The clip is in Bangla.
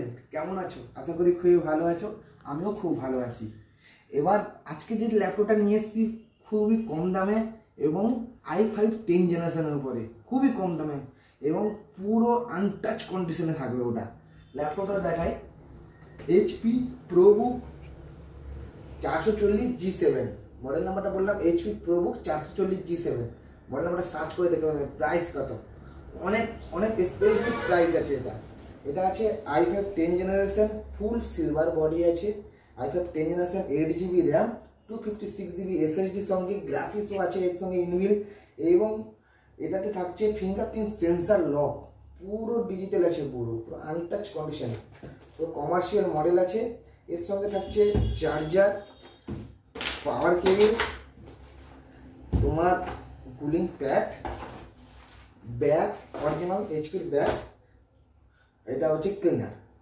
স্টুডেন্ট, কেমন আছো? আশা করি খুবই ভালো আছো। আমিও খুব ভালো আছি। এবার আজকে যে ল্যাপটপটা নিয়ে এসেছি খুবই কম দামে এবং i5 10 জেনারেশনের উপরে, খুবই কম দামে এবং পুরো আনটাচ কন্ডিশনে থাকবে। ওটা ল্যাপটপটা দেখাই, এইচপি প্রোবুক 440G7 মডেল নাম্বারটা বললাম, এইচপি প্রোবুক 440G7 মডেল নাম্বারটা সার্চ করে দেখতে পাবেন। প্রাইস কত, অনেক অনেক এক্সপেন্সিভ প্রাইস আছে। এটা আছে i5 10 জেনারেশন, ফুল সিলভার বডি আছে। i5 10 generation 8GB RAM, 256GB SSD সঙ্গে গ্রাফিক্সও আছে এর সঙ্গে ইনবিল্ট, এবং এটাতে থাকছে ফিঙ্গারপ্রিন্ট সেন্সার লক, পুরো ডিজিটাল আছে, পুরো পুরো আনটাচ কন্ডিশন, পুরো কমার্শিয়াল মডেল আছে। এর সঙ্গে থাকছে চার্জার, পাওয়ার কেবিল, তোমার কুলিং প্যাড, ব্যাগ, অরিজিনাল এইচপির ব্যাগ, এটা হচ্ছে ক্লিনার।